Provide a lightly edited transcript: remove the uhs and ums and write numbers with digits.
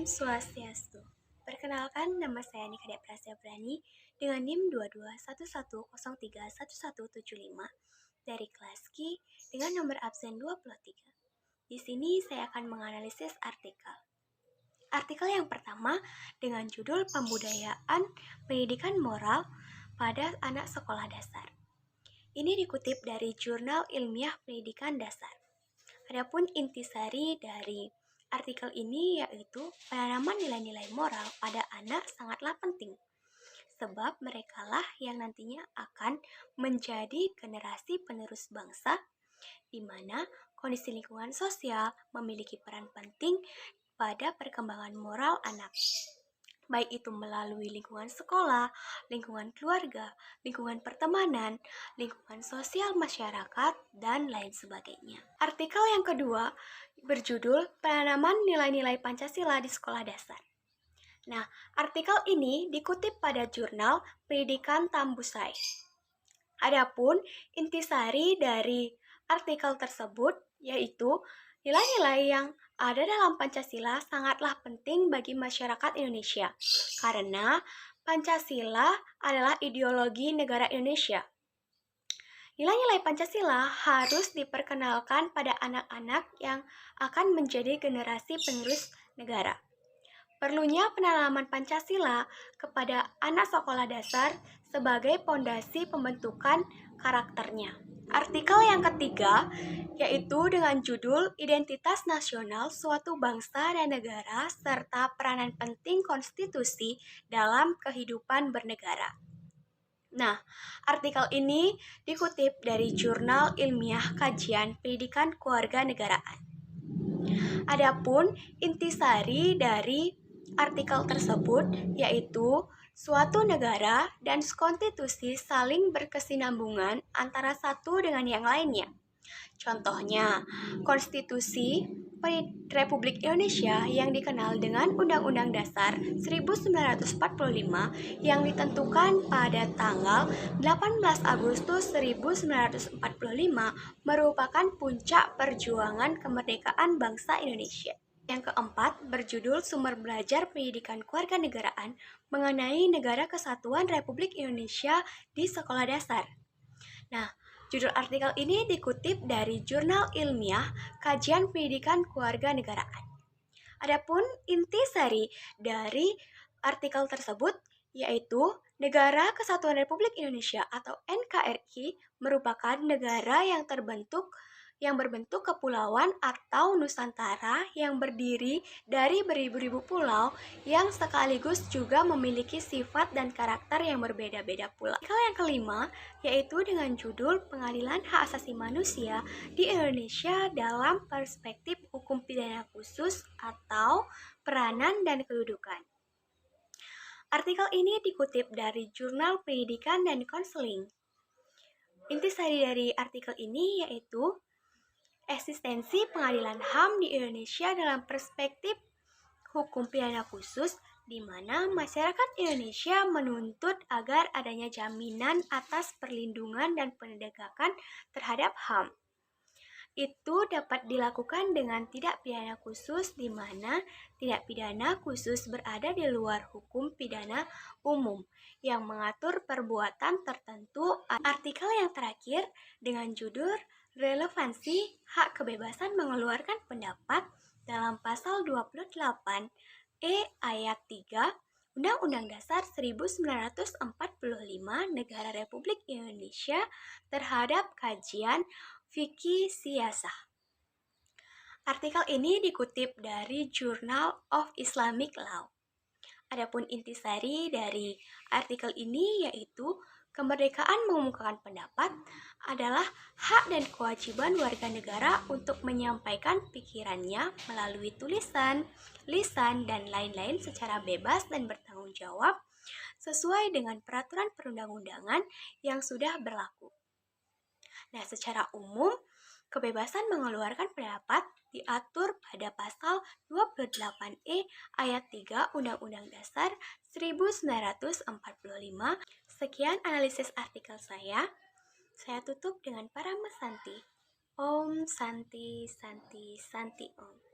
Swastiastu. Perkenalkan, nama saya Nikadek Praseprani dengan NIM 2211031175 dari kelas Ki dengan nomor absen 23. Di sini saya akan menganalisis artikel. Artikel yang pertama dengan judul Pembudayaan Pendidikan Moral pada Anak Sekolah Dasar. Ini dikutip dari Jurnal Ilmiah Pendidikan Dasar. Adapun intisari dari artikel ini yaitu penanaman nilai-nilai moral pada anak sangatlah penting, sebab merekalah yang nantinya akan menjadi generasi penerus bangsa, di mana kondisi lingkungan sosial memiliki peran penting pada perkembangan moral anak, baik itu melalui lingkungan sekolah, lingkungan keluarga, lingkungan pertemanan, lingkungan sosial masyarakat, dan lain sebagainya. Artikel yang kedua berjudul Penanaman Nilai-Nilai Pancasila di Sekolah Dasar. Nah, artikel ini dikutip pada jurnal Pendidikan Tambusai. Adapun intisari dari artikel tersebut yaitu nilai-nilai yang ada dalam Pancasila sangatlah penting bagi masyarakat Indonesia, karena Pancasila adalah ideologi negara Indonesia. Nilai-nilai Pancasila harus diperkenalkan pada anak-anak yang akan menjadi generasi penerus negara. Perlunya penanaman Pancasila kepada anak sekolah dasar sebagai pondasi pembentukan karakternya. Artikel yang ketiga yaitu dengan judul Identitas Nasional Suatu Bangsa dan Negara serta Peranan Penting Konstitusi dalam Kehidupan Bernegara. Nah, artikel ini dikutip dari Jurnal Ilmiah Kajian Pendidikan Kewarganegaraan. Adapun intisari dari artikel tersebut yaitu suatu negara dan konstitusi saling berkesinambungan antara satu dengan yang lainnya. Contohnya, Konstitusi Republik Indonesia yang dikenal dengan Undang-Undang Dasar 1945 yang ditentukan pada tanggal 18 Agustus 1945 merupakan puncak perjuangan kemerdekaan bangsa Indonesia. Yang keempat, berjudul Sumber Belajar Pendidikan Kewarganegaraan mengenai Negara Kesatuan Republik Indonesia di Sekolah Dasar. Nah, judul artikel ini dikutip dari Jurnal Ilmiah Kajian Pendidikan Kewarganegaraan. Adapun intisari dari artikel tersebut yaitu Negara Kesatuan Republik Indonesia atau NKRI merupakan negara yang berbentuk kepulauan atau Nusantara yang berdiri dari beribu-ribu pulau yang sekaligus juga memiliki sifat dan karakter yang berbeda-beda pula. Artikel yang kelima yaitu dengan judul Pengadilan Hak Asasi Manusia di Indonesia dalam Perspektif Hukum Pidana Khusus atau Peranan dan Kedudukan. Artikel ini dikutip dari Jurnal Pendidikan dan Konseling. Intisari dari artikel ini yaitu eksistensi pengadilan HAM di Indonesia dalam perspektif hukum pidana khusus, di mana masyarakat Indonesia menuntut agar adanya jaminan atas perlindungan dan penegakan terhadap HAM. Itu dapat dilakukan dengan tindak pidana khusus, di mana tindak pidana khusus berada di luar hukum pidana umum yang mengatur perbuatan tertentu. Artikel yang terakhir dengan judul Relevansi hak kebebasan mengeluarkan pendapat dalam pasal 28 ayat 3 Undang-Undang Dasar 1945 Negara Republik Indonesia terhadap kajian fikih siasah. Artikel ini dikutip dari Journal of Islamic Law. Adapun intisari dari artikel ini yaitu kemerdekaan mengumumkan pendapat adalah hak dan kewajiban warga negara untuk menyampaikan pikirannya melalui tulisan, lisan, dan lain-lain secara bebas dan bertanggung jawab sesuai dengan peraturan perundang-undangan yang sudah berlaku. Nah, secara umum, kebebasan mengeluarkan pendapat diatur pada pasal 28 ayat 3 Undang-Undang Dasar 1945. Sekian analisis artikel saya. Saya tutup dengan Paramasanti. Om Santi Santi Santi Om.